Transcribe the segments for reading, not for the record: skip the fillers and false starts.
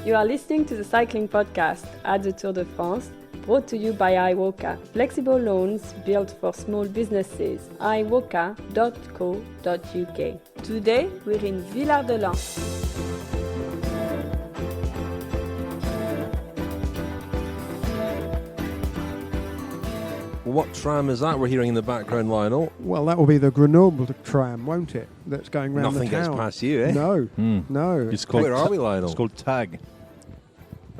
You are listening to the cycling podcast at the Tour de France, brought to you by iWoka, flexible loans built for small businesses. iWoka.co.uk. Today we're in Villard-de-Lans. What tram is that we're hearing in the background, Lionel? Well, that will be the Grenoble tram, won't it? That's going round Nothing the town. gets past you, eh? No. It's called Where are we, Lionel? It's called TAG.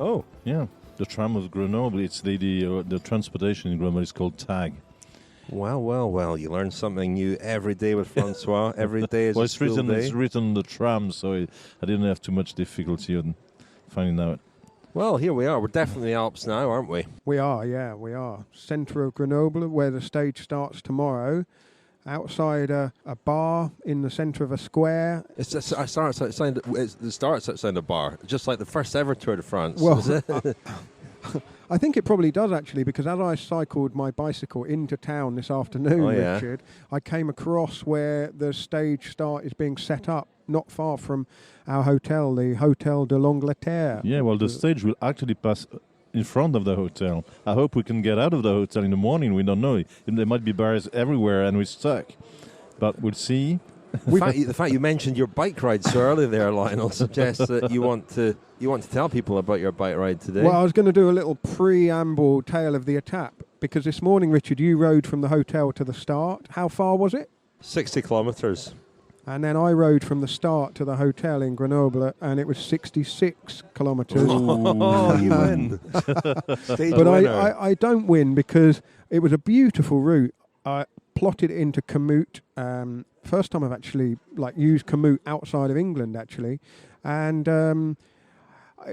Oh. Yeah, the tram of Grenoble. It's the transportation in Grenoble is called TAG. Well. You learn something new every day with François. Every day is a school day. It's written on the tram, so I didn't have too much difficulty in finding out. Well, here we are. We're definitely in the Alps now, aren't we? We are. Centre of Grenoble, where the stage starts tomorrow. Outside a bar in the centre of a square. It starts outside a bar, just like the first ever Tour de France. Well, I think it probably does, actually, because as I cycled my bicycle into town this afternoon, Richard, I came across where the stage start is being set up, not far from our hotel, the Hotel de l'Angleterre. Yeah, well, the stage will actually pass in front of the hotel. I hope we can get out of the hotel in the morning. We don't know. There might be bars everywhere and we're stuck. But we'll see. The fact you mentioned your bike ride so early there, Lionel, suggests that you want to tell people about your bike ride today. Well, I was going to do a little preamble tale of the étape, because this morning, Richard, you rode from the hotel to the start. How far was it? 60 kilometres. And then I rode from the start to the hotel in Grenoble, and it was 66 kilometres. Oh, you win. But I don't win, because it was a beautiful route. I plotted it into Kilometre. First time I've actually used Kilometre outside of England, actually. And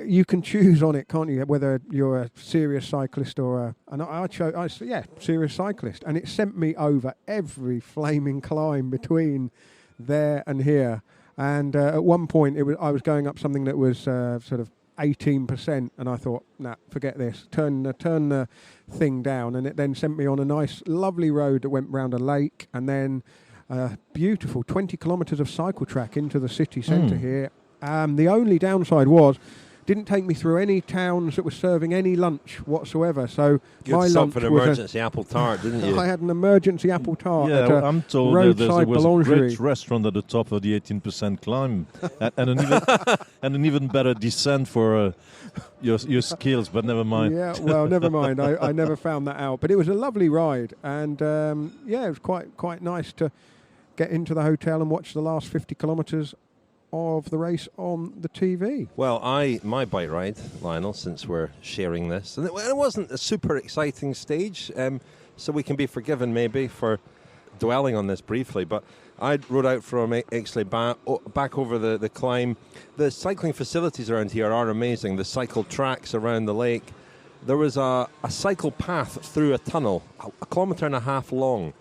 you can choose on it, can't you, whether you're a serious cyclist or I chose serious cyclist. And it sent me over every flaming climb between there and here. And at one point I was going up something that was sort of 18%, and I thought, forget this, turn the thing down. And it then sent me on a nice lovely road that went round a lake, and then beautiful 20 kilometres of cycle track into the city centre here. The only downside was didn't take me through any towns that were serving any lunch whatsoever. So my lunch was an emergency apple tart, didn't you? I had an emergency apple tart. Yeah, at I'm told there was a great restaurant at the top of the 18% climb, and an even better descent for your skills. But never mind. Yeah, well, never mind. I never found that out. But it was a lovely ride, and it was quite nice to get into the hotel and watch the last 50 kilometres of the race on the TV. Well, my bike ride, Lionel, since we're sharing this, and it wasn't a super exciting stage, so we can be forgiven maybe for dwelling on this briefly, but I rode out from Aix-les-Bains back over the climb. The cycling facilities around here are amazing. The cycle tracks around the lake. There was a cycle path through a tunnel, a kilometre and a half long,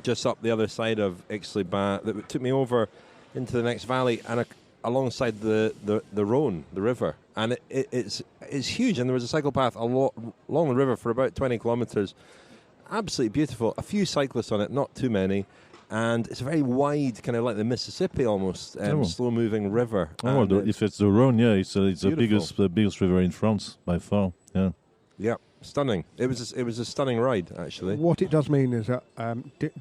just up the other side of Aix-les-Bains, that took me over into the next valley and alongside the Rhône, the river. And it's huge, and there was a cycle path along the river for about 20 kilometres. Absolutely beautiful. A few cyclists on it, not too many. And it's a very wide, kind of like the Mississippi almost, slow-moving river. If it's the Rhône, it's the biggest river in France by far. Yeah. Yeah. Stunning. It was a stunning ride, actually. What it does mean is that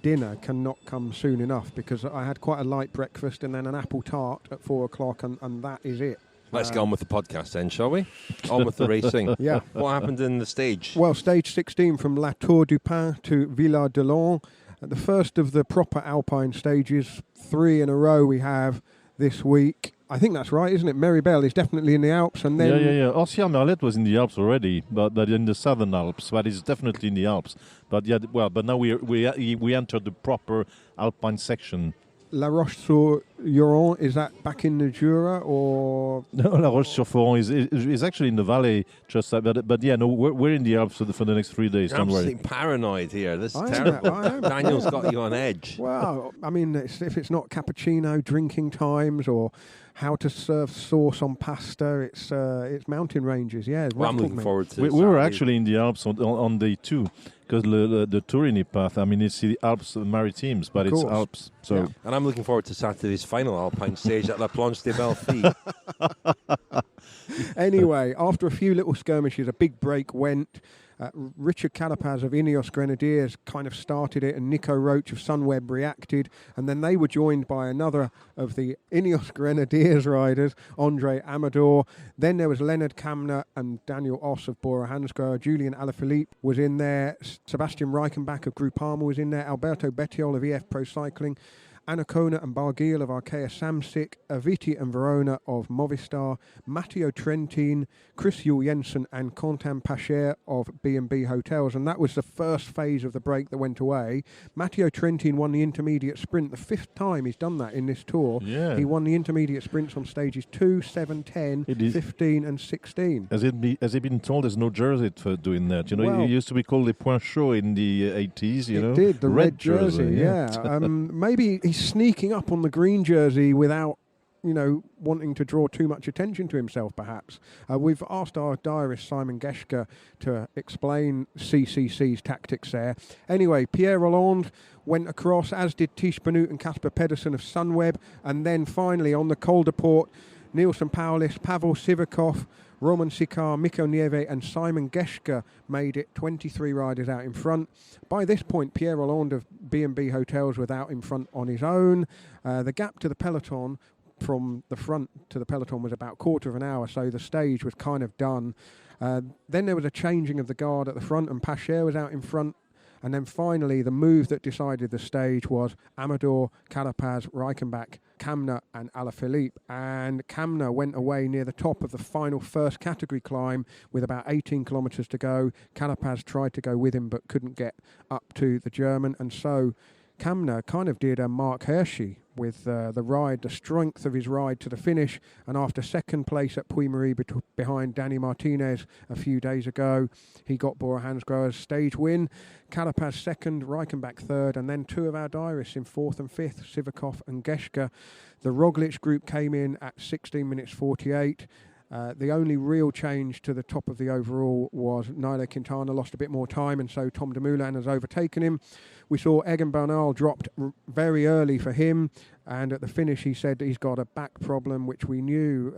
dinner cannot come soon enough, because I had quite a light breakfast and then an apple tart at 4 o'clock, and that is it. Let's get on with the podcast then, shall we? On with the racing. Yeah. What happened in the stage? Well, stage 16 from La Tour du Pin to Villard-de-Lans. The first of the proper alpine stages, 3 in a row we have this week. I think that's right, isn't it? Meribel is definitely in the Alps, and then Orsières-Merlet was in the Alps already, but in the southern Alps. But it's definitely in the Alps. But but now we entered the proper alpine section. La Roche-sur-Foron, is that back in the Jura or? No, La Roche-sur-Foron is actually in the valley, we're in the Alps for the next 3 days. You're don't worry. absolutely paranoid here. This is terrible. Daniel's got you on edge. Well, I mean, if it's not cappuccino drinking times or how to serve sauce on pasta, it's mountain ranges. Yeah, well, I'm looking forward to. We were actually in the Alps on day 2. Because the Turini path, I mean, it's the Alps Maritimes, but it's Alps. So, yeah. And I'm looking forward to Saturday's final alpine stage at La Planche des Belles Filles. Anyway, after a few little skirmishes, a big break went. Richard Carapaz of Ineos Grenadiers kind of started it, and Nico Roach of Sunweb reacted, and then they were joined by another of the Ineos Grenadiers riders, Andre Amador. Then there was Lennard Kamna and Daniel Oss of Bora-Hansgrohe. Julian Alaphilippe was in there. Sebastian Reichenbach of Groupama was in there. Alberto Bettiol of EF Pro Cycling. Anacona and Barguil of Arkea Samsic, Aviti and Verona of Movistar, Matteo Trentin, Chris Juhl Jensen and Quentin Pacher of B&B Hotels. And that was the first phase of the break that went away. Matteo Trentin won the intermediate sprint, the 5th time he's done that in this tour. Yeah. He won the intermediate sprints on stages 2, 7, 10, 15 and 16. Has it been told there's no jersey for doing that? You know, Well, it used to be called the Point Chaud in the 80s, you know. It did, the red jersey, yeah. Maybe he's sneaking up on the green jersey without, wanting to draw too much attention to himself, perhaps. We've asked our diarist, Simon Geschke, to explain CCC's tactics there. Anyway, Pierre Rolland went across, as did Tish Benoot and Casper Pedersen of Sunweb. And then finally, on the Col de Port, Nielsen Paulis, Pavel Sivakov, Roman Sikar, Mikko Nieve and Simon Geschke made it 23 riders out in front. By this point, Pierre Rolland of B&B Hotels was out in front on his own. The gap to the peloton from the front to the peloton was about quarter of an hour, so the stage was kind of done. Then there was a changing of the guard at the front, and Pacher was out in front. And then finally, the move that decided the stage was Amador, Carapaz, Reichenbach, Kamna and Alaphilippe. And Kamna went away near the top of the final first category climb with about 18 kilometres to go. Carapaz tried to go with him but couldn't get up to the German. And so Kamna kind of did a Mark Hirschi with the strength of his ride to the finish. And after second place at Puy-Marie behind Dani Martinez a few days ago, he got Bora-Hansgrohe's stage win. Carapaz second, Reichenbach third, and then two of our diarists in fourth and fifth, Sivakov and Geschke. The Roglic group came in at 16 minutes 48. The only real change to the top of the overall was Nairo Quintana lost a bit more time, and so Tom Dumoulin has overtaken him. We saw Egan Bernal dropped very early for him, and at the finish he said he's got a back problem, which we knew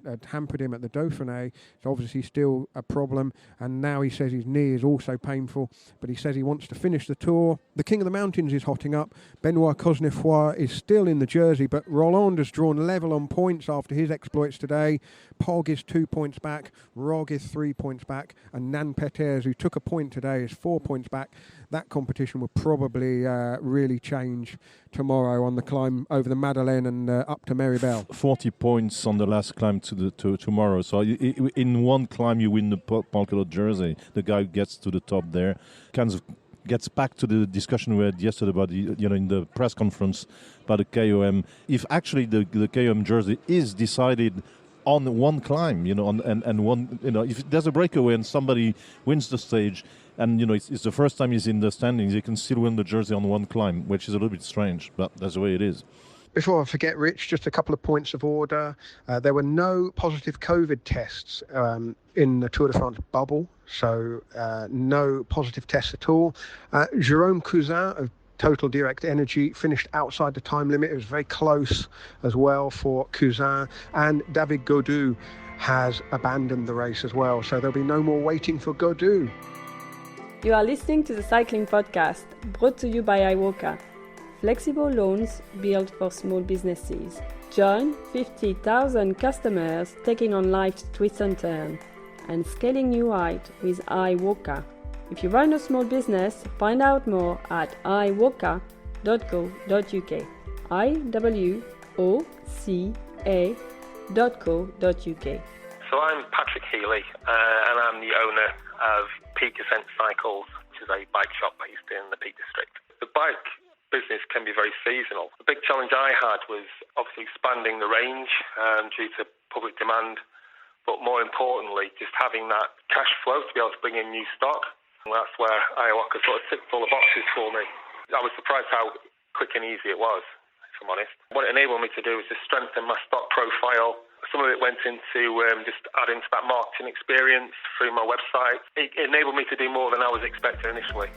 had hampered him at the Dauphiné. It's obviously still a problem, and now he says his knee is also painful, but he says he wants to finish the Tour. The King of the Mountains is hotting up. Benoit Cosnefroy is still in the jersey, but Rolland has drawn level on points after his exploits today. Pog is 2 points back, Rog is 3 points back, and Nan Peters, who took a point today, is 4 points back. That competition will probably really change tomorrow on the climb over the Madeleine and up to Meribel. 40 points on the last climb to tomorrow. So in one climb you win the polka dot jersey. The guy who gets to the top there kind of gets back to the discussion we had yesterday about in the press conference about the KOM. If actually the KOM jersey is decided on one climb, and one, if there's a breakaway and somebody wins the stage, and it's the first time he's in the standings, he can still win the jersey on one climb, which is a little bit strange, but that's the way it is. Before I forget, Rich, just a couple of points of order. There were no positive COVID tests in the Tour de France bubble, so no positive tests at all. Jérôme Cousin of Total Direct Energy finished outside the time limit. It was very close as well for Cousin, and David Gaudu has abandoned the race as well, so there'll be no more waiting for Gaudu. You are listening to the Cycling Podcast, brought to you by iWalker. Flexible loans built for small businesses. Join 50,000 customers taking on life's twists and turns and scaling new heights with iWalker. If you run a small business, find out more at iWalker.co.uk. iWoca.co.uk. So I'm Patrick Healy, and I'm the owner of Peak Ascent Cycles, which is a bike shop based in the Peak District. The bike business can be very seasonal. The big challenge I had was obviously expanding the range due to public demand, but more importantly, just having that cash flow to be able to bring in new stock. And that's where iWalker sort of ticked all the boxes for me. I was surprised how quick and easy it was, if I'm honest. What it enabled me to do was just strengthen my stock profile. Some of it went into just adding to that marketing experience through my website. It enabled me to do more than I was expecting initially.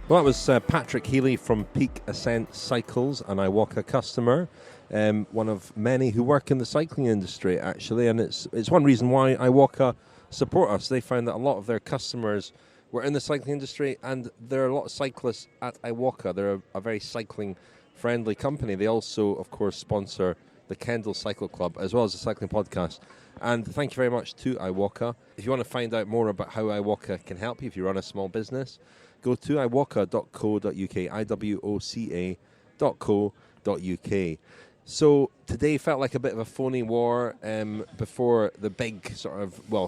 Well, that was Patrick Healy from Peak Ascent Cycles, an iWalker customer. one of many who work in the cycling industry, actually, and it's one reason why Iwaka support us. They found that a lot of their customers were in the cycling industry, and there are a lot of cyclists at Iwaka. They're a very cycling-friendly company. They also, of course, sponsor the Kendall Cycle Club, as well as the Cycling Podcast. And thank you very much to Iwaka. If you want to find out more about how Iwaka can help you if you run a small business, go to iwaka.co.uk, iwaka.co.uk. So today felt like a bit of a phony war before the big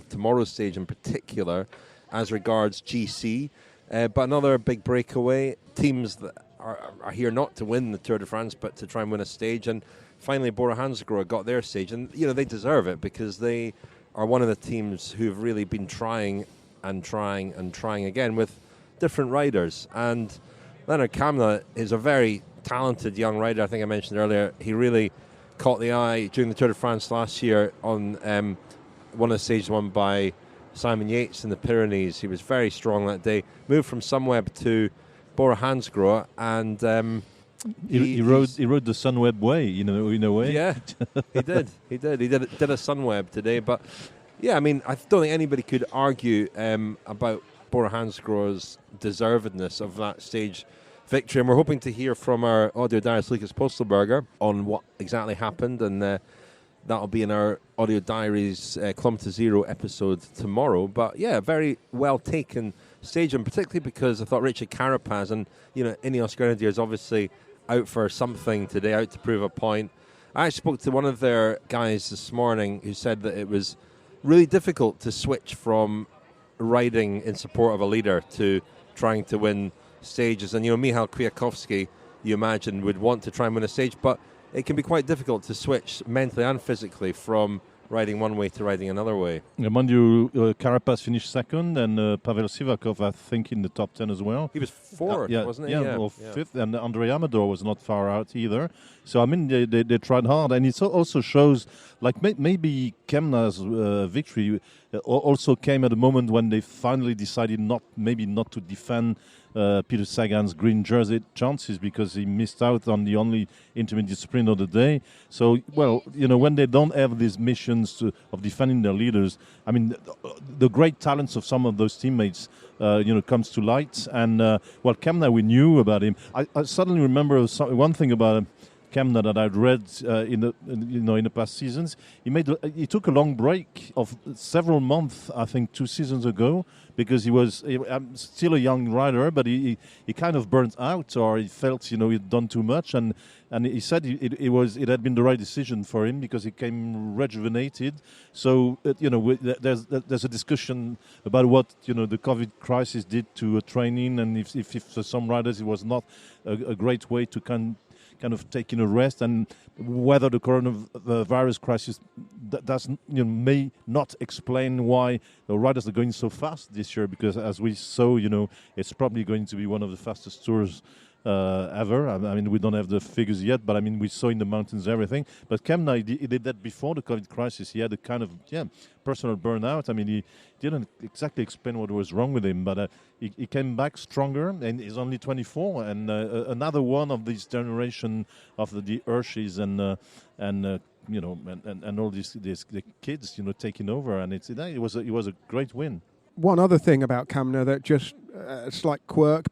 tomorrow's stage in particular, as regards GC. But another big breakaway. Teams that are here not to win the Tour de France, but to try and win a stage. And finally, Bora-Hansgrohe got their stage. And, they deserve it because they are one of the teams who've really been trying and trying and trying again with different riders. And Lennard Kamna is a very talented young rider. I think I mentioned earlier, he really caught the eye during the Tour de France last year on one of the stages won by Simon Yates in the Pyrenees. He was very strong that day. Moved from Sunweb to Bora-Hansgrohe, and he rode the Sunweb way, in a way. Yeah, he did. He did a Sunweb today. But yeah, I mean, I don't think anybody could argue about Bora-Hansgrohe's deservedness of that stage victory. And we're hoping to hear from our audio diarist Lucas Postelberger on what exactly happened, and that'll be in our audio diaries Kilometre Zero episode tomorrow. But yeah, very well taken stage, and particularly because I thought Richard Carapaz and Ineos Grenadiers obviously out for something today, out to prove a point. I spoke to one of their guys this morning who said that it was really difficult to switch from riding in support of a leader to trying to win stages. And Michał Kwiatkowski, you imagine, would want to try and win a stage, but it can be quite difficult to switch mentally and physically from riding one way to riding another way. Mind you, Carapaz finished second, and Pavel Sivakov, I think, in the top 10 as well. He was fourth, wasn't he? Yeah, fifth, and Andre Amador was not far out either. So, I mean, they tried hard, and it also shows, like, maybe Kemna's victory also came at a moment when they finally decided not to defend Peter Sagan's green jersey chances, because he missed out on the only intermediate sprint of the day. So, when they don't have these missions of defending their leaders, I mean, the great talents of some of those teammates, comes to light. And, Kamna, we knew about him. I suddenly remember one thing about Kamna that I'd read in the past seasons. He took a long break of several months, I think 2 seasons ago, because he was still a young rider, but he kind of burnt out, or he felt he'd done too much, and he said it had been the right decision for him because he came rejuvenated. So there's a discussion about what the COVID crisis did to training, and if for some riders it was not a great way to kind of taking a rest, and whether the coronavirus crisis may not explain why the riders are going so fast this year, because as we saw, it's probably going to be one of the fastest tours ever. I mean, we don't have the figures yet, but I mean, we saw in the mountains everything. But Kamna, he did that before the COVID crisis. He had a kind of personal burnout. I mean, he didn't exactly explain what was wrong with him, but he came back stronger, and he's only 24, and another one of this generation of the Hershey's and all these the kids taking over, and it was a great win. One other thing about Kamna that just a slight quirk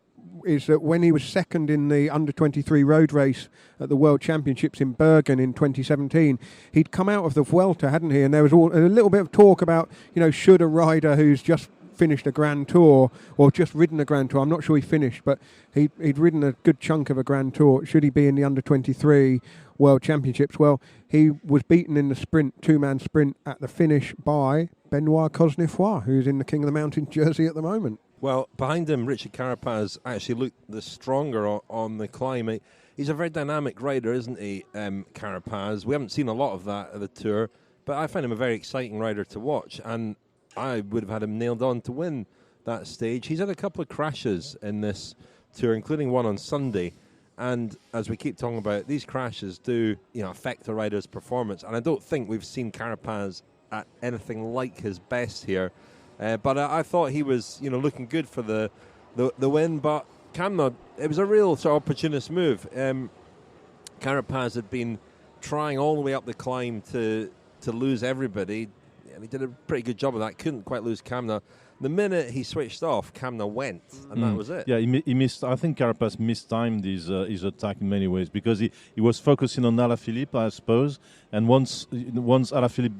is that when he was second in the under-23 road race at the World Championships in Bergen in 2017, he'd come out of the Vuelta, hadn't he? And there was a little bit of talk about, should a rider who's just finished a Grand Tour or just ridden a Grand Tour, I'm not sure he finished, but he'd ridden a good chunk of a Grand Tour, should he be in the under-23 World Championships? Well, he was beaten in the sprint, two-man sprint at the finish by Benoit Cosnefroy, who's in the King of the Mountains jersey at the moment. Well, behind him, Richard Carapaz actually looked the stronger on the climb. He's a very dynamic rider, isn't he, Carapaz? We haven't seen a lot of that at the Tour, but I find him a very exciting rider to watch, and I would have had him nailed on to win that stage. He's had a couple of crashes in this Tour, including one on Sunday, and as we keep talking about, these crashes do affect a rider's performance, and I don't think we've seen Carapaz at anything like his best here. But I thought he was, looking good for the win. But Kamna, it was a real sort of opportunist move. Carapaz had been trying all the way up the climb to lose everybody, and he did a pretty good job of that. Couldn't quite lose Kamna. The minute he switched off, Kamna went, and that was it. Yeah, he missed. I think Carapaz mistimed his attack in many ways because he was focusing on Alaphilippe, I suppose, and once Alaphilippe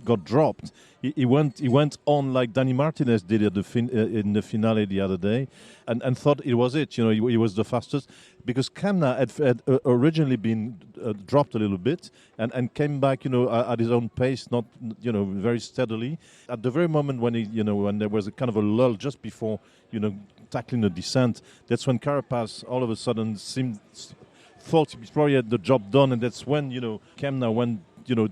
got dropped, he went on like Dani Martinez did at in the finale the other day, and thought it was it. He was the fastest because Kamna had originally been dropped a little bit and came back, at his own pace, not very steadily. At the very moment when when there was a kind of a lull just before tackling the descent, that's when Carapaz all of a sudden thought he probably had the job done, and that's when Kamna went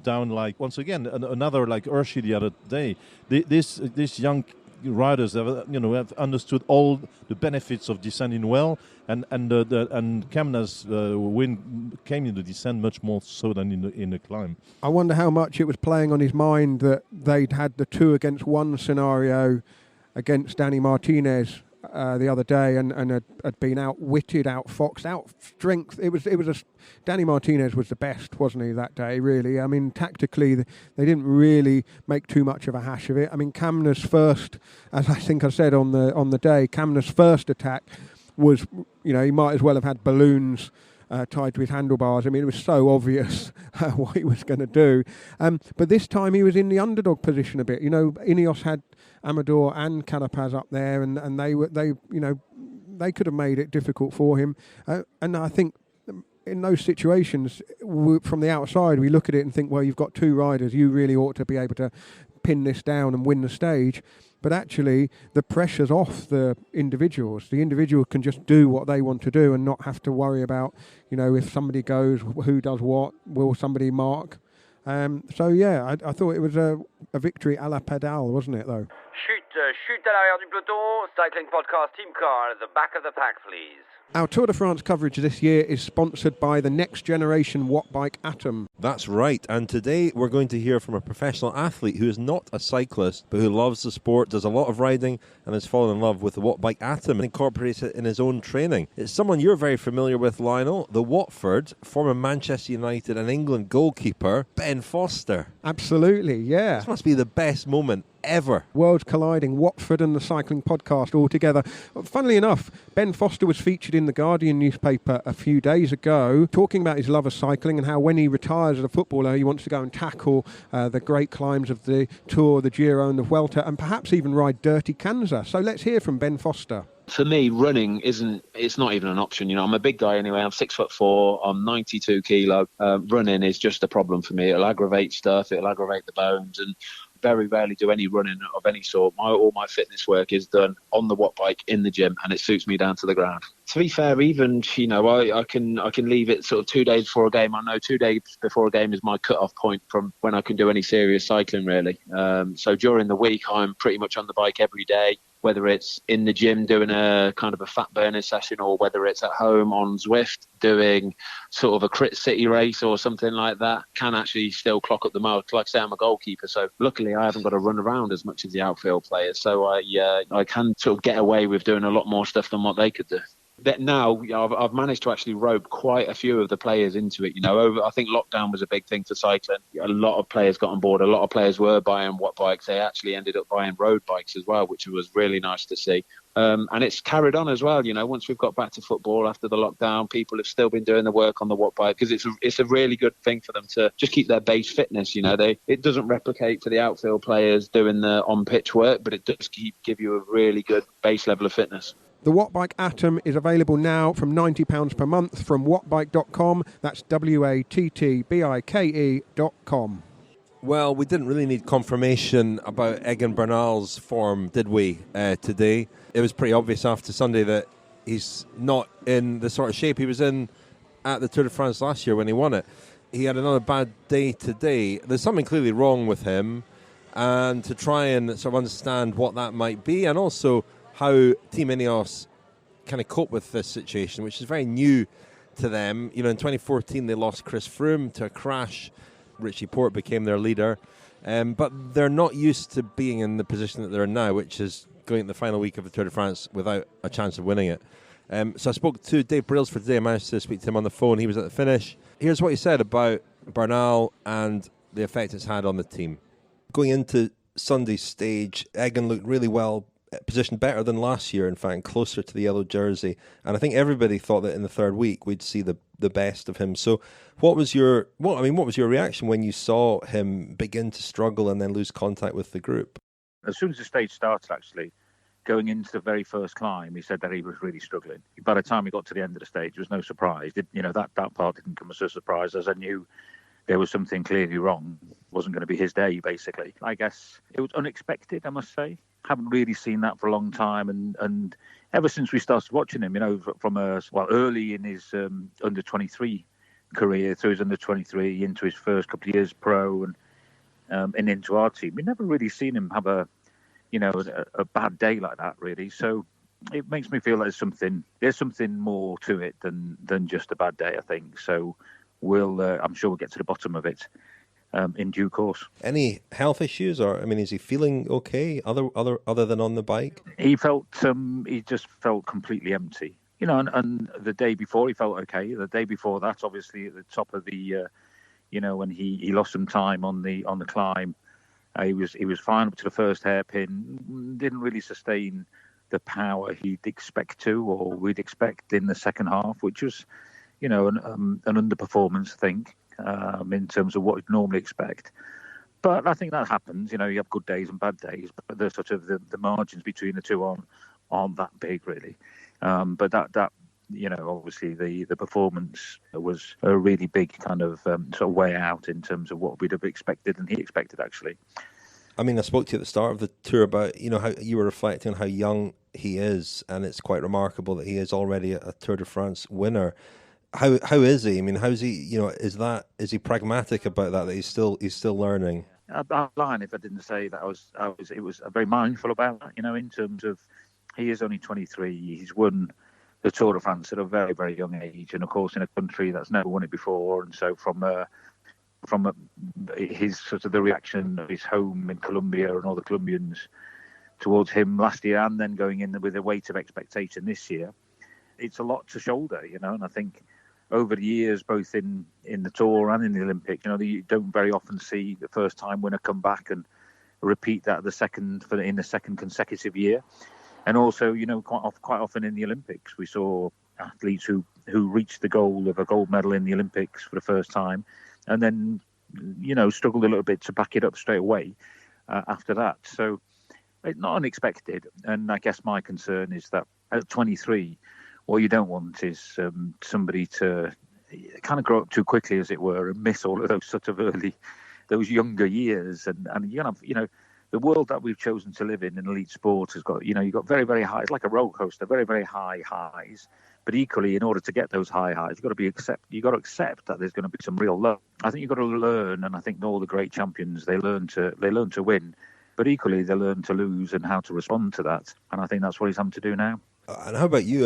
down like once again another like Hershey the other day. These young riders have understood all the benefits of descending well, and Kamna's win came in the descent much more so than in the climb. I wonder how much it was playing on his mind that they'd had the 2 against 1 scenario against Dani Martinez the other day, and had been outwitted, outfoxed, outstrength. It was Dani Martinez was the best, wasn't he, that day? Really, I mean, tactically they didn't really make too much of a hash of it. I mean, Kamna's first, as I think I said on the day, Kamna's first attack was, he might as well have had balloons tied to his handlebars. I mean, it was so obvious what he was going to do. But this time he was in the underdog position a bit. Ineos had Amador and Carapaz up there, and they could have made it difficult for him. And I think in those situations, from the outside, we look at it and think, well, you've got 2 riders. You really ought to be able to pin this down and win the stage. But actually, the pressure's off the individuals. The individual can just do what they want to do and not have to worry about, if somebody goes, who does what, will somebody mark? I thought it was a victory à la pédale, wasn't it, though? Chute à l'arrière du peloton, cycling podcast team car at the back of the pack, please. Our Tour de France coverage this year is sponsored by the next generation Wattbike Atom. That's right, and today we're going to hear from a professional athlete who is not a cyclist, but who loves the sport, does a lot of riding, and has fallen in love with the Wattbike Atom and incorporates it in his own training. It's someone you're very familiar with, Lionel, the Watford, former Manchester United and England goalkeeper, Ben Foster. Absolutely, yeah. This must be the best moment ever. Worlds colliding, Watford and the cycling podcast all together. Funnily enough, Ben Foster was featured in the Guardian newspaper a few days ago, talking about his love of cycling and how when he retires as a footballer, he wants to go and tackle the great climbs of the Tour, the Giro and the Vuelta, and perhaps even ride Dirty Kanza. So let's hear from Ben Foster. For me, running it's not even an option. I'm a big guy anyway. I'm 6'4", I'm 92 kilo. Running is just a problem for me. It'll aggravate stuff, it'll aggravate the bones, and very rarely do any running of any sort. All my fitness work is done on the Wattbike in the gym, and it suits me down to the ground. To be fair, even I can leave it sort of 2 days before a game. I know 2 days before a game is my cut-off point from when I can do any serious cycling, really. So during the week, I'm pretty much on the bike every day, whether it's in the gym doing a kind of a fat burning session, or whether it's at home on Zwift doing sort of a crit city race or something like that. Can actually still clock up the miles. Like I say, I'm a goalkeeper, so luckily I haven't got to run around as much as the outfield players, so I can sort of get away with doing a lot more stuff than what they could do. That now I've managed to actually rope quite a few of the players into it. I think lockdown was a big thing for cycling. A lot of players got on board. A lot of players were buying watt bikes. They actually ended up buying road bikes as well, which was really nice to see. And it's carried on as well. Once we've got back to football after the lockdown, people have still been doing the work on the watt bike because it's a really good thing for them to just keep their base fitness. It doesn't replicate for the outfield players doing the on-pitch work, but it does give you a really good base level of fitness. The Wattbike Atom is available now from £90 per month from wattbike.com. That's wattbike.com. Well, we didn't really need confirmation about Egan Bernal's form, did we, today? It was pretty obvious after Sunday that he's not in the sort of shape he was in at the Tour de France last year when he won it. He had another bad day today. There's something clearly wrong with him, and to try and sort of understand what that might be, and also how Team Ineos kind of cope with this situation, which is very new to them. In 2014 they lost Chris Froome to a crash. Richie Porte became their leader. But they're not used to being in the position that they're in now, which is going to the final week of the Tour de France without a chance of winning it. So I spoke to Dave Brailsford today. I managed to speak to him on the phone. He was at the finish. Here's what he said about Bernal and the effect it's had on the team. Going into Sunday's stage, Egan looked really well, positioned better than last year, in fact, closer to the yellow jersey. And I think everybody thought that in the third week we'd see the best of him. So what was your reaction when you saw him begin to struggle and then lose contact with the group? As soon as the stage started, actually, going into the very first climb, he said that he was really struggling. By the time he got to the end of the stage, there was no surprise. That part didn't come as a surprise, as I knew there was something clearly wrong. It wasn't going to be his day, basically. I guess it was unexpected, I must say. Haven't really seen that for a long time, and ever since we started watching him, from early in his under 23 career, through his under 23 into his first couple of years pro, and into our team, we never really seen him have a bad day like that, really. So it makes me feel there's something more to it than just a bad day, I think. So I'm sure we'll get to the bottom of it in due course. Any health issues, or is he feeling okay other than on the bike? He just felt completely empty, and the day before he felt okay. The day before that, obviously at the top of the when he lost some time on the climb, he was fine up to the first hairpin. Didn't really sustain the power he'd expect to, or we'd expect in the second half, which was an underperformance, I think, in terms of what we'd normally expect. But I think that happens. You have good days and bad days, but the sort of the margins between the two aren't that big, really. But that obviously the performance was a really big kind of sort of way out in terms of what we'd have expected, and he expected, actually. I spoke to you at the start of the tour about, how you were reflecting on how young he is, and it's quite remarkable that he is already a Tour de France winner. How is he? How's he? Is he pragmatic about that he's still learning? I'd lie if I didn't say that I was very mindful about that. In terms of, he is only 23. He's won the Tour de France at a very, very young age, and of course in a country that's never won it before. And so from his sort of the reaction of his home in Colombia and all the Colombians towards him last year, and then going in with a weight of expectation this year, it's a lot to shoulder, and I think over the years, both in the Tour and in the Olympics, you don't very often see the first time winner come back and repeat that in the second consecutive year. And also, quite often in the Olympics, we saw athletes who reached the goal of a gold medal in the Olympics for the first time, and then struggled a little bit to back it up straight away after that. So it's not unexpected. And I guess my concern is that at 23, what you don't want is somebody to kind of grow up too quickly, as it were, and miss all of those sort of those younger years. And you're gonna have, the world that we've chosen to live in elite sport has got, you've got very, very high. It's like a roller coaster, very, very high highs. But equally, in order to get those high highs, you've got to accept that there's going to be some real low. I think you've got to learn, and I think all the great champions, they learn to win, but equally they learn to lose and how to respond to that. And I think that's what he's having to do now. And how about you?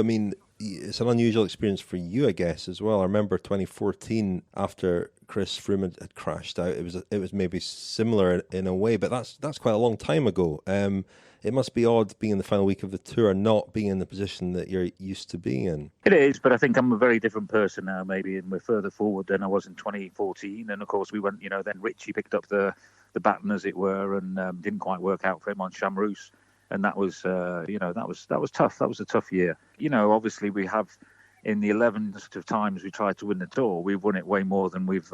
It's an unusual experience for you, I guess, as well. I remember 2014, after Chris Froome had crashed out. It was maybe similar in a way, but that's quite a long time ago. It must be odd being in the final week of the tour and not being in the position that you're used to being in. It is, but I think I'm a very different person now, maybe, and we're further forward than I was in 2014. And of course, we went, then Richie picked up the baton, as it were, and didn't quite work out for him on Chamroos. And that was, that was tough. That was a tough year. Obviously we have, in the 11 of times we tried to win the Tour, we've won it way more than we've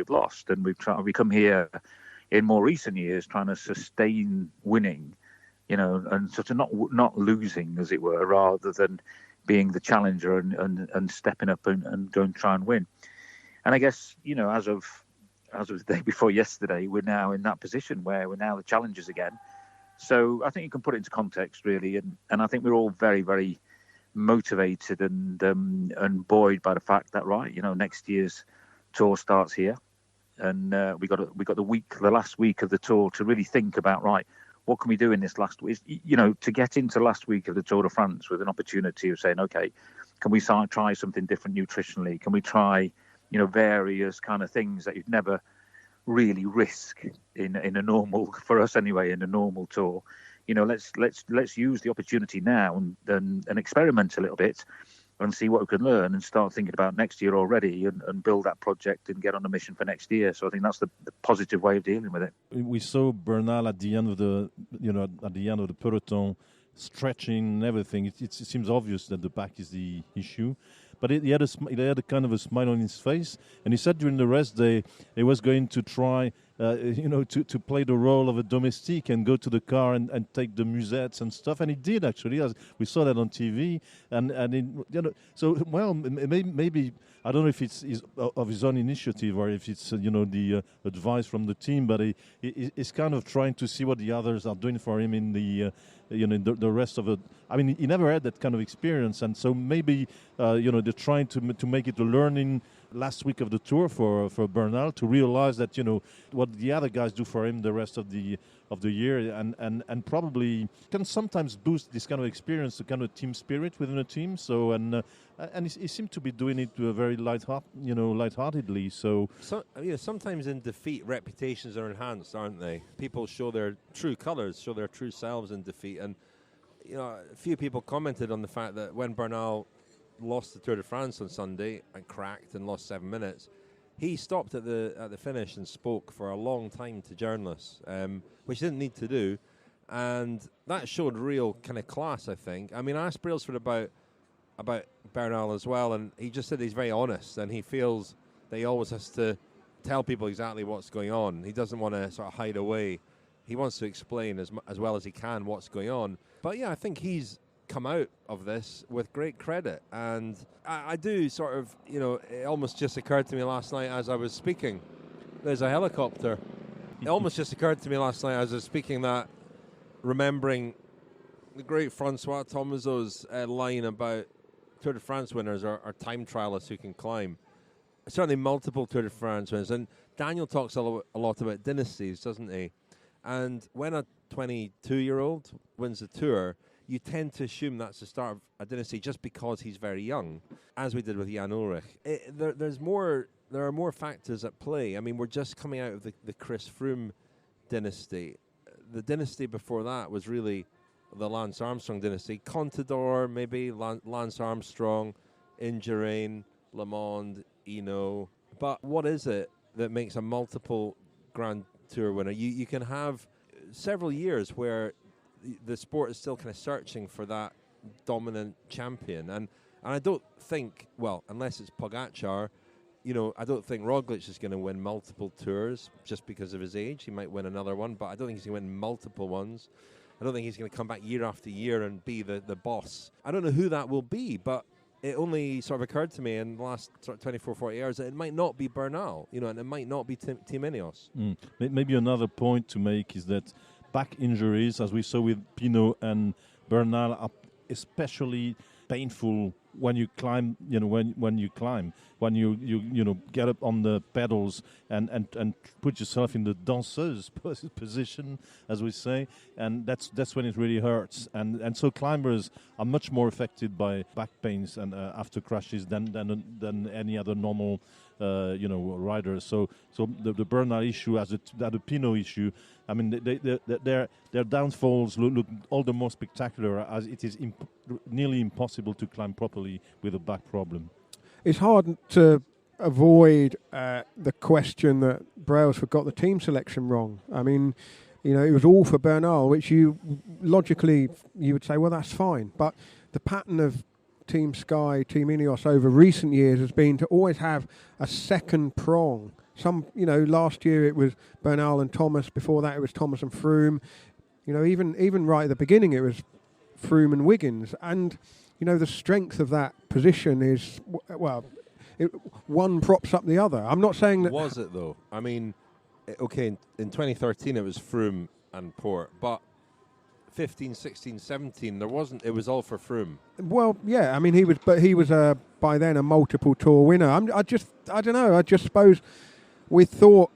lost. And we come here in more recent years trying to sustain winning, and sort of not losing, as it were, rather than being the challenger and stepping up and going to try and win. And I guess, as of the day before yesterday, we're now in that position where we're now the challengers again. So I think you can put it into context, really, and I think we're all very, very motivated and buoyed by the fact that, next year's Tour starts here, and we got the last week of the Tour to really think about, what can we do in this last week? To get into last week of the Tour de France with an opportunity of saying, okay, can we try something different nutritionally? Can we try, various kind of things that you'd never really risk in a normal, for us anyway, in a normal tour. Let's use the opportunity now and experiment a little bit, and see what we can learn and start thinking about next year already and build that project and get on a mission for next year. So I think that's the positive way of dealing with it. We saw Bernal at the end of the peloton, stretching and everything. It seems obvious that the back is the issue. But he had a kind of a smile on his face, and he said during the rest day he was going to try, to play the role of a domestique and go to the car and take the musettes and stuff, and he did actually. We saw that on TV, maybe I don't know if it's of his own initiative or if it's the advice from the team, but he's kind of trying to see what the others are doing for him in the rest of it. I mean, he never had that kind of experience, and so maybe they're trying to make it a learning last week of the Tour for Bernal, to realize that what the other guys do for him the rest of the year, and probably can sometimes boost this kind of experience, the kind of team spirit within a team. So and he seemed to be doing it very lightheartedly. So sometimes in defeat, reputations are enhanced, aren't they? People show their true colours, show their true selves in defeat, and a few people commented on the fact that when Bernal lost the Tour de France on Sunday and cracked and lost 7 minutes, he stopped at the finish and spoke for a long time to journalists, which he didn't need to do, and that showed real kind of class, I think. I mean, I asked Brailsford about Bernal as well, and he just said he's very honest, and he feels that he always has to tell people exactly what's going on. He doesn't want to sort of hide away. He wants to explain as well as he can what's going on. But yeah, I think he's come out of this with great credit, and I do sort of, it almost just occurred to me last night as I was speaking. There's a helicopter. It almost just occurred to me last night as I was speaking that, remembering the great François Thomazeau's line about Tour de France winners are time trialists who can climb. Certainly multiple Tour de France winners, and Daniel talks a lot about dynasties, doesn't he? And when a 22-year-old wins the Tour, you tend to assume that's the start of a dynasty just because he's very young, as we did with Jan Ullrich. There are more factors at play. I mean, we're just coming out of the Chris Froome dynasty. The dynasty before that was really the Lance Armstrong dynasty. Contador, maybe, Lance Armstrong, Indurain, Le Monde, Eno. But what is it that makes a multiple Grand Tour winner? You can have several years where the sport is still kind of searching for that dominant champion, and I don't think, well, unless it's Pogačar, I don't think Roglic is going to win multiple tours just because of his age. He might win another one, but I don't think he's going to win multiple ones. I don't think he's going to come back year after year and be the boss. I don't know who that will be, but it only sort of occurred to me in the last sort of 24, 40 hours that it might not be Bernal, and it might not be Team Ineos. Maybe another point to make is that back injuries, as we saw with Pinot and Bernal, are especially painful when you climb. When you get up on the pedals and put yourself in the danseuse position, as we say, and that's when it really hurts. And so climbers are much more affected by back pains and after crashes than any other normal riders. So the Bernal issue as the Pinot issue, I mean, their downfalls look all the more spectacular as it is nearly impossible to climb properly with a back problem. It's hard to avoid the question that Brailsford got the team selection wrong. I mean, it was all for Bernal, which you would say, well, that's fine. But the pattern of Team Sky, Team Ineos over recent years has been to always have a second prong. Last year it was Bernal and Thomas. Before that it was Thomas and Froome. Even right at the beginning it was Froome and Wiggins. And the strength of that position is, one props up the other. I'm not saying that... Was it, though? I mean, okay, in 2013 it was Froome and Port, but 15, 16, 17, there wasn't. It was all for Froome. Well, yeah, I mean, he was by then a multiple Tour winner. I don't know. I just suppose we thought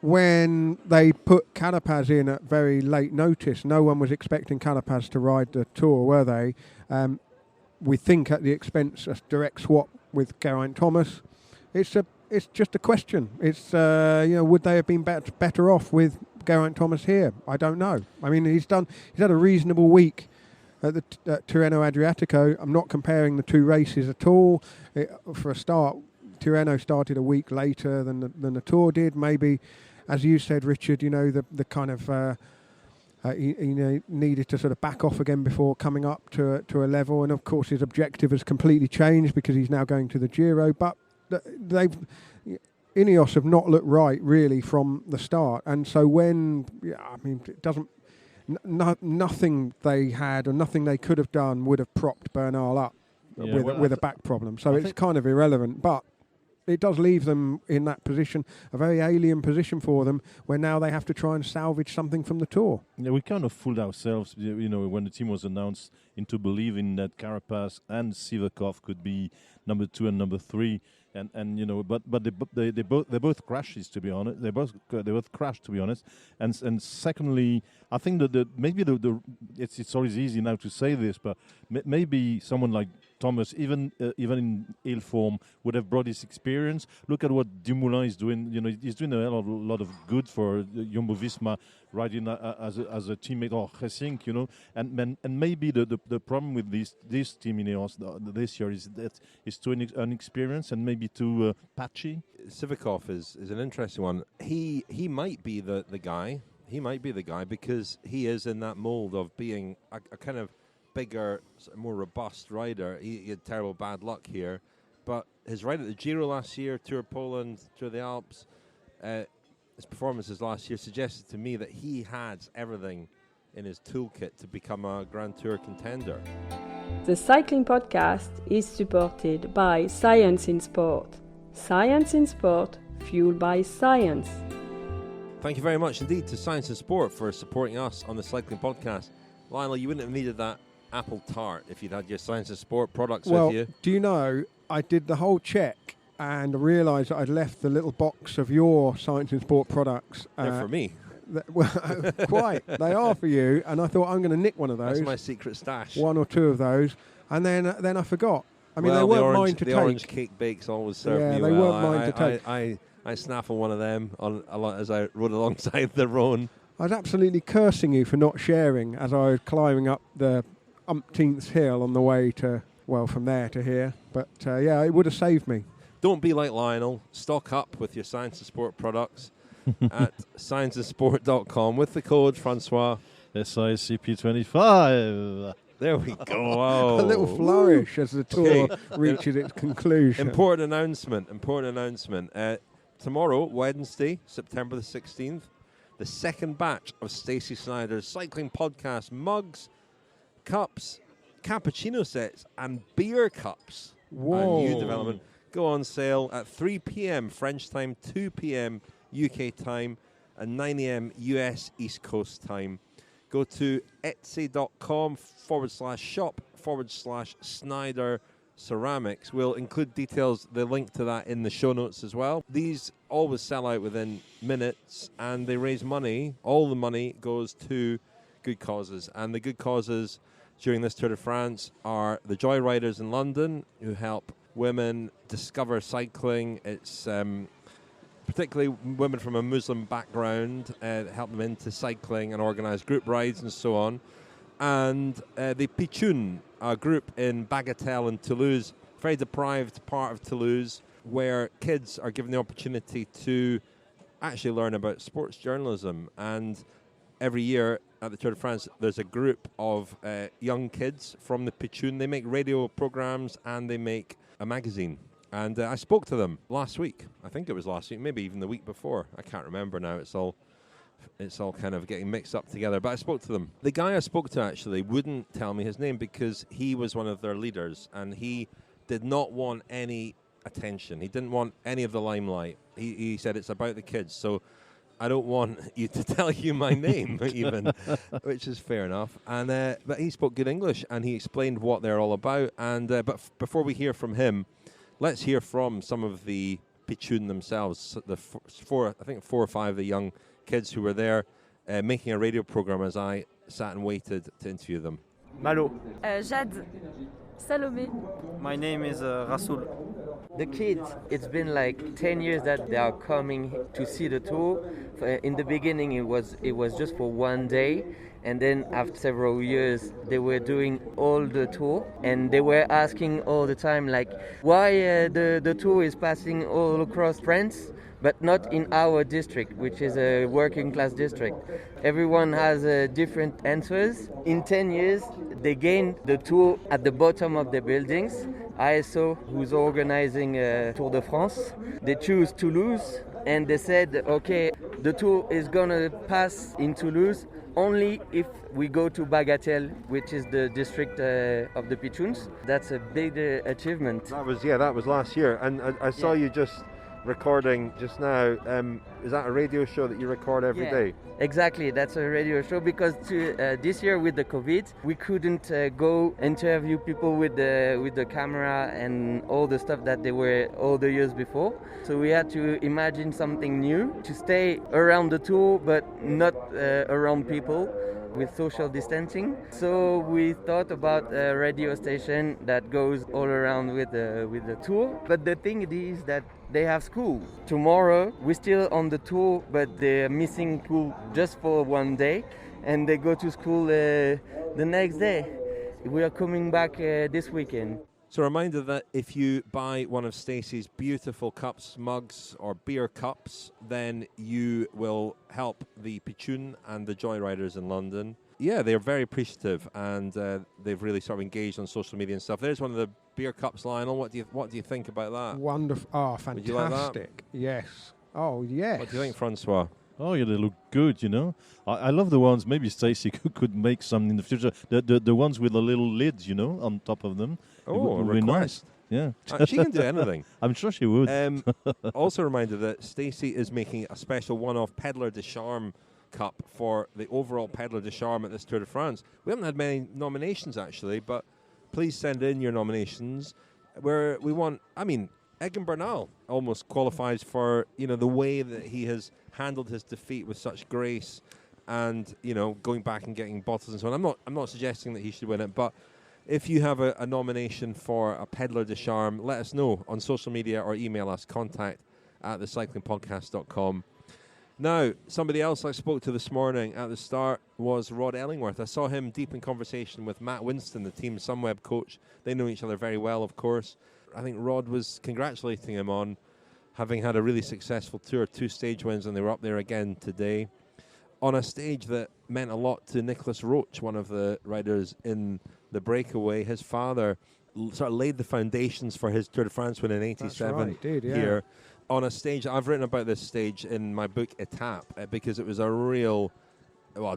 when they put Carapaz in at very late notice, no one was expecting Carapaz to ride the Tour, were they? We think at the expense of direct swap with Geraint Thomas. It's just a question. It's would they have been better off with Geraint Thomas here? I don't know. I mean, he's had a reasonable week at the Tirreno Adriatico. I'm not comparing the two races at all. For a start, Tirreno started a week later than the Tour did. Maybe, as you said, Richard, the kind of he needed to sort of back off again before coming up to a level. And of course, his objective has completely changed because he's now going to the Giro. But Ineos have not looked right really from the start. And so it doesn't. Nothing they had or nothing they could have done would have propped Bernal up with a back problem. So it's kind of irrelevant. But it does leave them in that position, a very alien position for them, where now they have to try and salvage something from the Tour. Yeah, we kind of fooled ourselves, when the team was announced, into believing that Carapaz and Sivakov could be number 2 and number 3. But they both crashes, to be honest. They both crashed, to be honest. And secondly, I think that maybe it's always easy now to say this, but maybe someone like Thomas, even in ill form, would have brought his experience. Look at what Dumoulin is doing. He's doing a lot of good for Jumbo-Visma, riding as a teammate or Racing. And maybe the problem with this team in Ineos this year is that it's too inexperienced and maybe too patchy. Sivakov is an interesting one. He might be the guy. He might be the guy because he is in that mould of being a kind of bigger, more robust rider. He had terrible bad luck here, but his ride at the Giro last year, Tour of Poland, Tour of the Alps, his performances last year suggested to me that he had everything in his toolkit to become a Grand Tour contender. The Cycling Podcast is supported by Science in Sport. Science in Sport, fueled by science. Thank you very much indeed to Science in Sport for supporting us on the Cycling Podcast. Lionel, you wouldn't have needed that apple tart if you'd had your Science and Sport products with you. Do you know, I did the whole check and realised that I'd left the little box of your Science and Sport products. They're for me. Quite. They are for you, and I thought I'm going to nick one of those. That's my secret stash. One or two of those, and then I forgot. I mean, they weren't mine to take. The orange cake bakes always serve me well. Yeah, they weren't mine to take. I snaffled one of them as I rode alongside the Rhone. I was absolutely cursing you for not sharing as I was climbing up the umpteenth hill on the way from there to here. But it would have saved me. Don't be like Lionel. Stock up with your Science and Sport products at scienceandsport.com with the code François. SICP25. There we go. Oh. A little flourish as the tour reaches its conclusion. Important announcement. Tomorrow, Wednesday, September the 16th, the second batch of STACY SNYDER'S cycling podcast mugs, cups, cappuccino sets, and beer cups. Whoa. A new development. Go on sale at 3 p.m. French time, 2 p.m. UK time, and 9 a.m. US East Coast time. Go to etsy.com/shop/Snyder Ceramics. We'll include details, the link to that in the show notes as well. These always sell out within minutes, and they raise money. All the money goes to good causes, and the good causes during this Tour de France are the Joy Riders in London, who help women discover cycling. It's particularly women from a Muslim background, help them into cycling and organise group rides and so on. And the Pichoun, a group in Bagatelle in Toulouse, very deprived part of Toulouse, where kids are given the opportunity to actually learn about sports journalism. And every year at the Tour de France, there's a group of young kids from the Pichoun. They make radio programs and they make a magazine. And I spoke to them last week. I think it was last week, maybe even the week before. I can't remember now. It's all kind of getting mixed up together. But I spoke to them. The guy I spoke to actually wouldn't tell me his name because he was one of their leaders and he did not want any attention. He didn't want any of the limelight. He said it's about the kids. So I don't want you to tell you my name even, which is fair enough. And but he spoke good English and he explained what they're all about. And but before we hear from him, let's hear from some of the Pichoun themselves. The four or five of the young kids who were there making a radio program as I sat and waited to interview them. Malo. Jade. Salome. My name is Rasoul. The kids, it's been like 10 years that they are coming to see the tour. In the beginning, it was just for one day. And then after several years, they were doing all the tour. And they were asking all the time, like, why the tour is passing all across France, but not in our district, which is a working class district. Everyone has different answers. In 10 years, they gained the tour at the bottom of the buildings. ISO, who's organizing Tour de France, they choose Toulouse, and they said, okay, the tour is gonna pass in Toulouse only if we go to Bagatelle, which is the district of the Pichouns. That's a big achievement. That was last year, and I saw you just recording just now. Is that a radio show that you record every day? Exactly, that's a radio show because this year with the COVID, we couldn't go interview people with the camera and all the stuff that they were all the years before. So we had to imagine something new to stay around the tour but not around people with social distancing. So we thought about a radio station that goes all around with the tour. But the thing is that they have school. Tomorrow we're still on the tour, but they're missing school just for one day, and they go to school the next day. We are coming back this weekend. So a reminder that if you buy one of Stacey's beautiful cups, mugs or beer cups, then you will help the Pichoun and the Joyriders in London. Yeah, they're very appreciative, and they've really sort of engaged on social media and stuff. There's one of the beer cups, Lionel. What do you think about that? Wonderful. Oh, fantastic. Would you like that? Yes. Oh, yes. What do you think, François? Oh, yeah, they look good, you know. I love the ones, maybe Stacey could make some in the future. The ones with the little lids, you know, on top of them. Oh, would be nice. Yeah. She can do anything. I'm sure she would. Also a reminder that Stacey is making a special one-off Pedlar de Charme cup for the overall Pedlar de Charme at this Tour de France. We haven't had many nominations, actually, but please send in your nominations. Where we want, Egan Bernal almost qualifies for, the way that he has handled his defeat with such grace and, going back and getting bottles and so on. I'm not suggesting that he should win it, but if you have a nomination for a Pedlar de Charme, let us know on social media or email us, contact@thecyclingpodcast.com. Now, somebody else I spoke to this morning at the start was Rod Ellingworth. I saw him deep in conversation with Matt Winston, the Team Sunweb coach. They know each other very well, of course. I think Rod was congratulating him on having had a really successful tour, 2 stage wins, and they were up there again today on a stage that meant a lot to Nicholas Roach, one of the riders in the breakaway. His father sort of laid the foundations for his Tour de France win in 87 here on a stage. I've written about this stage in my book Étape because it was a real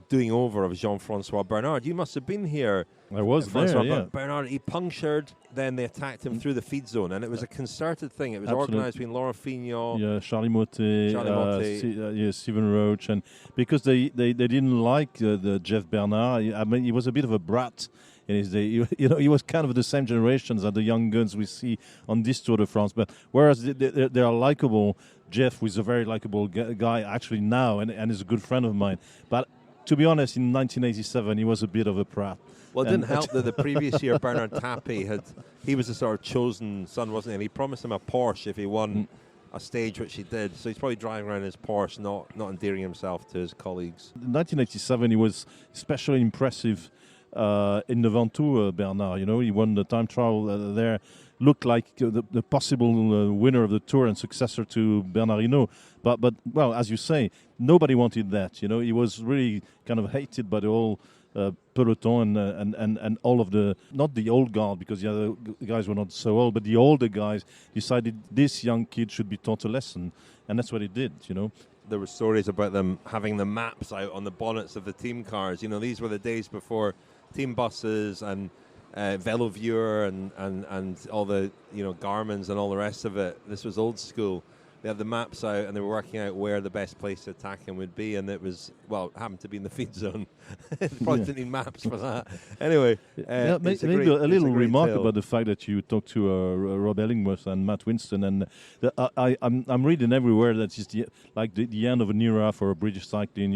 doing over of Jean-François Bernard. You must have been here. I was there, yeah. Bernard, he punctured, then they attacked him through the feed zone, and it was a concerted thing. It was organised between Laurent Fignon, Charlie Motet, Stephen Roach, and because they didn't like the Jeff Bernard. He was a bit of a brat in his day. He was kind of the same generations as the young guns we see on this Tour de France. But whereas they are likable, Jeff was a very likable guy actually now, and is a good friend of mine. But to be honest, in 1987, he was a bit of a brat. Well, it didn't help that the previous year Bernard Tapie he was the sort of chosen son, wasn't he? And he promised him a Porsche if he won a stage, which he did. So he's probably driving around his Porsche, not endearing himself to his colleagues. In 1987, he was especially impressive in the Ventoux, Bernard. He won the time trial there. Looked like the possible winner of the Tour and successor to Bernard Hinault. But well, as you say, nobody wanted that. He was really kind of hated by the whole peloton and all of the, not the old guard, because the other guys were not so old, but the older guys decided this young kid should be taught a lesson, and that's what he did. There were stories about them having the maps out on the bonnets of the team cars. These were the days before team buses and VeloViewer and all the Garmins and all the rest of it. This was old school. they had the maps out and they were working out where the best place to attack him would be, and it was, well, it happened to be in the feed zone. Probably didn't need maps for that. Anyway, maybe a little remark about the fact that you talked to Rod Ellingworth and Matt Winston, and I'm reading everywhere that it's the end of an era for British cycling,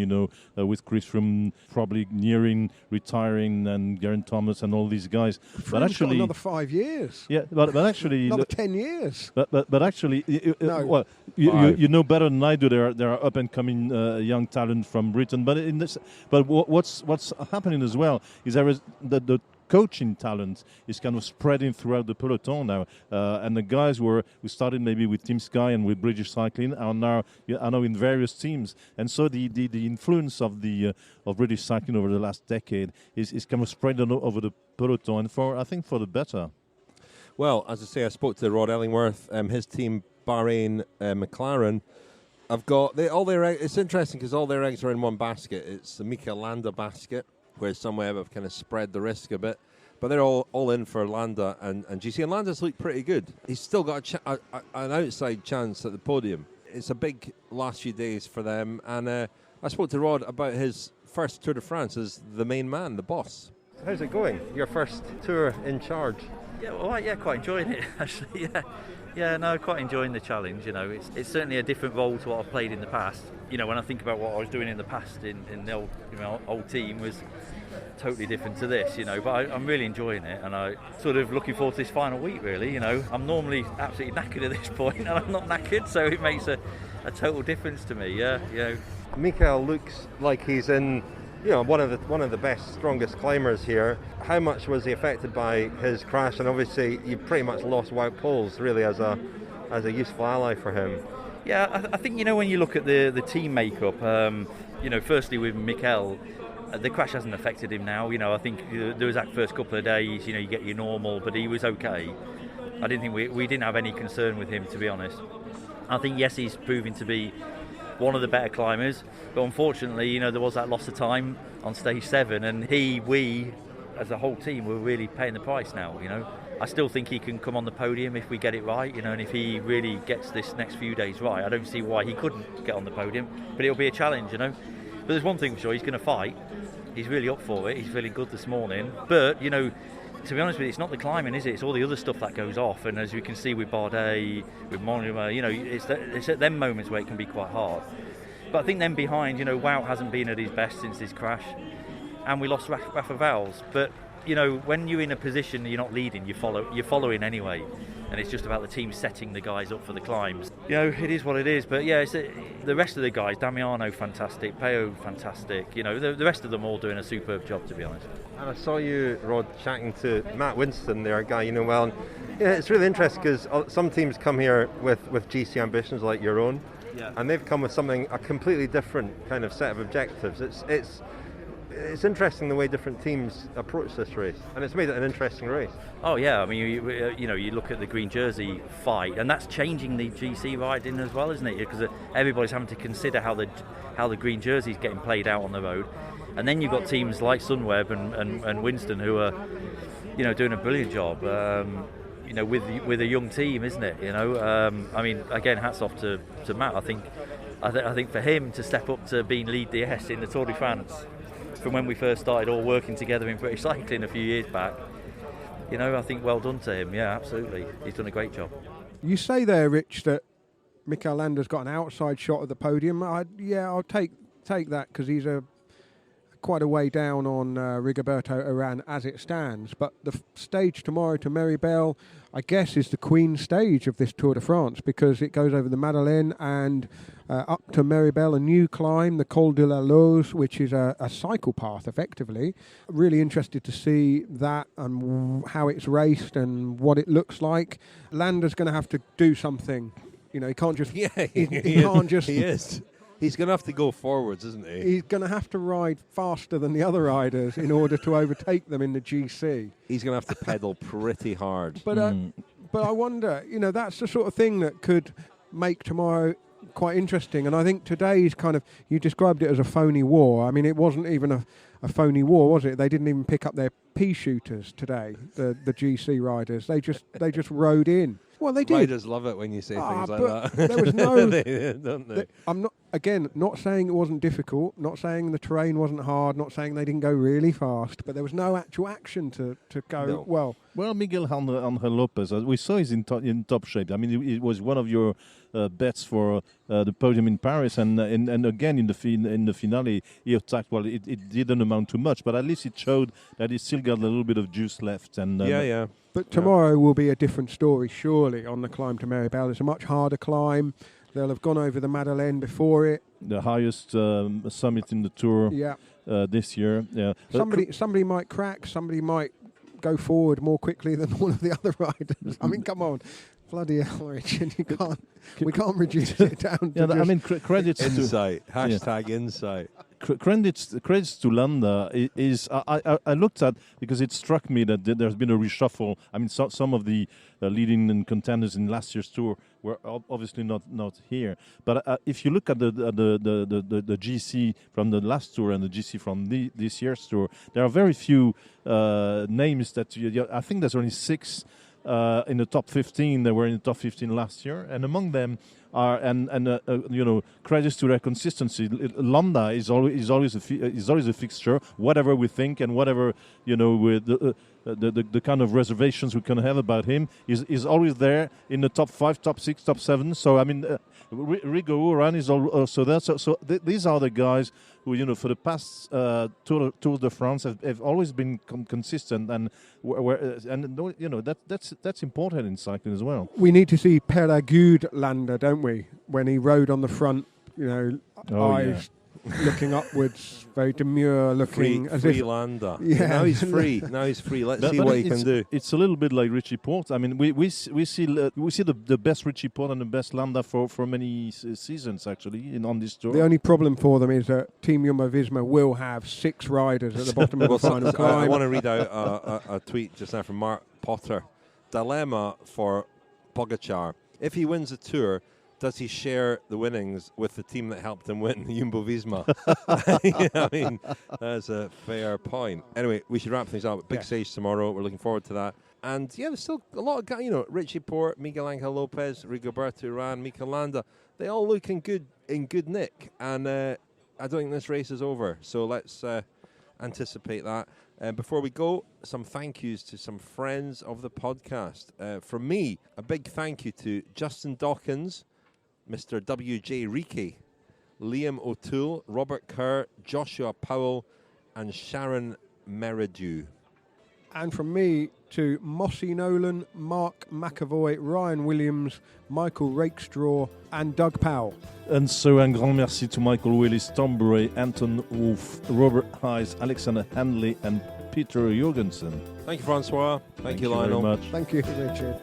with Chris Froome probably nearing retiring and Geraint Thomas and all these guys. But actually, got another 5 years. Yeah, but actually, another 10 years. But actually, no. Well, you know better than I do. There are up and coming young talent from Britain. But what's happening as well is there is the coaching talent is kind of spreading throughout the peloton now, and the guys who started maybe with Team Sky and with British Cycling are now in various teams, and so the influence of British Cycling over the last decade is kind of spread over the peloton, and I think for the better. Well, as I say, I spoke to Rod Ellingworth, his team Bahrain-McLaren. I've got all their eggs. It's interesting because all their eggs are in one basket. It's the Mikel Landa basket, where Sunweb have kind of spread the risk a bit. But they're all in for Landa and GC. And Landa's looked pretty good. He's still got an outside chance at the podium. It's a big last few days for them. And I spoke to Rod about his first Tour de France as the main man, the boss. How's it going? Your first tour in charge? Yeah, well, quite enjoying it, actually, quite enjoying the challenge, It's certainly a different role to what I've played in the past. When I think about what I was doing in the past in the old team was totally different to this, but I'm really enjoying it, and I sort of looking forward to this final week, really, I'm normally absolutely knackered at this point, and I'm not knackered, so it makes a total difference to me, Mikel looks like he's in one of the best, strongest climbers here. How much was he affected by his crash? And obviously, you pretty much lost Wout Poels really as a useful ally for him. Yeah, I think when you look at the team makeup, firstly with Mikel, the crash hasn't affected him now. I think there was that first couple of days, you get your normal, but he was okay. I didn't think we didn't have any concern with him, to be honest. I think yes, he's proving to be one of the better climbers, but unfortunately, there was that loss of time on stage 7, and we, as a whole team, were really paying the price now. I still think he can come on the podium if we get it right, and if he really gets this next few days right, I don't see why he couldn't get on the podium, but it'll be a challenge, But there's one thing for sure, he's going to fight. He's really up for it. He's feeling good this morning, but to be honest with you, it's not the climbing, is it? It's all the other stuff that goes off, and as we can see with Bardet, with Monument, it's at them moments where it can be quite hard. But I think then behind, Wout hasn't been at his best since his crash, and we lost Rafa Vowles. But when you're in a position you're not leading, you're following anyway, and it's just about the team setting the guys up for the climbs. It is what it is. But the rest of the guys, Damiano fantastic, Peo fantastic. The rest of them all doing a superb job, to be honest. And I saw you, Rod, chatting to Matt Winston there, a guy you know well. And, it's really interesting because some teams come here with GC ambitions like your own, and they've come with a completely different kind of set of objectives. It's interesting the way different teams approach this race, and it's made it an interesting race. Oh yeah, I mean you look at the green jersey fight, and that's changing the GC riding as well, isn't it? Because everybody's having to consider how the green jersey is getting played out on the road, and then you've got teams like Sunweb and Winston who are doing a brilliant job. With a young team, isn't it? I mean, again, hats off to Matt. I think for him to step up to being lead DS in the Tour de France, from when we first started all working together in British cycling a few years back, I think well done to him. Yeah, absolutely. He's done a great job. You say there, Rich, that Mikel Landa's got an outside shot at the podium. I'll take that because he's quite a way down on Rigoberto Urán as it stands. But the stage tomorrow to Meribel, I guess, is the Queen stage of this Tour de France because it goes over the Madeleine and up to Meribel, a new climb, the Col de la Loze, which is a cycle path, effectively. Really interested to see that and how it's raced and what it looks like. Landa's going to have to do something. He can't just... Yeah, he can't just... He is. He's going to have to go forwards, isn't he? He's going to have to ride faster than the other riders in order to overtake them in the GC. He's going to have to pedal pretty hard. But I wonder, that's the sort of thing that could make tomorrow quite interesting. And I think today's you described it as a phony war. I mean, it wasn't even a phony war, was it? They didn't even pick up their pea shooters today. The GC riders, they just rode in. Well, they did. Riders love it when you say things like that. There was no. Don't they? I'm not saying it wasn't difficult. Not saying the terrain wasn't hard. Not saying they didn't go really fast. But there was no actual action to go well. Well, Miguel Angel Lopez, we saw he's in top shape. I mean, it was one of your bets for the podium in Paris, and again in the finale he attacked. Well, it didn't amount to much, but at least it showed that he still got a little bit of juice left. And yeah. But tomorrow will be a different story, surely, on the climb to Maribel. It's a much harder climb. They'll have gone over the Madeleine before it. The highest summit in the Tour this year. Yeah. Somebody might crack. Somebody might go forward more quickly than all of the other riders. I mean, come on. Bloody hell, Richard, we can't reduce it down to I mean, credits insight. Hashtag insight. Credits to Landa is I looked at, because it struck me that there's been a reshuffle. I mean, some of the leading contenders in last year's Tour were obviously not here. But if you look at the GC from the last Tour and the GC from this year's Tour, there are very few names that I think there's only 6 in the top 15. They were in the top 15 last year, and among them are credits to their consistency. Landa is always a fixture, whatever we think and whatever with the kind of reservations we can have about him, is always there in the top 5, top 6, top 7. So I mean, Rigo Uran is also there. So these are the guys who for the past Tour de France have always been consistent, and that's important in cycling as well. We need to see Peragude Landa, don't we? When he rode on the front, eyes looking upwards, very demure looking. Free Landa. Yeah. Now he's free. Let's see what he can do. It's a little bit like Richie Porte. I mean, we see the best Richie Porte and the best Landa for many seasons actually on this Tour. The only problem for them is that Team Jumbo-Visma will have 6 riders at the bottom of the final climb. I want to read out a tweet just now from Mark Potter. Dilemma for Pogačar. If he wins the Tour, does he share the winnings with the team that helped him win, Jumbo-Visma? I mean, that's a fair point. Anyway, we should wrap things up. Big stage tomorrow. We're looking forward to that. And there's still a lot of guys, Richie Porte, Miguel Angel Lopez, Rigoberto Urán, Mikel Landa. They all look in good nick. And I don't think this race is over. So let's anticipate that. Before we go, some thank yous to some friends of the podcast. From me, a big thank you to Justin Dawkins, Mr. W.J. Reiki, Liam O'Toole, Robert Kerr, Joshua Powell, and Sharon Meridew. And from me to Mossy Nolan, Mark McAvoy, Ryan Williams, Michael Rakestraw, and Doug Powell. And so un grand merci to Michael Willis, Tom Bray, Anton Wolf, Robert Hayes, Alexander Handley, and Peter Jorgensen. Thank you, Francois. Thank you, Lionel. Very much. Thank you, Richard.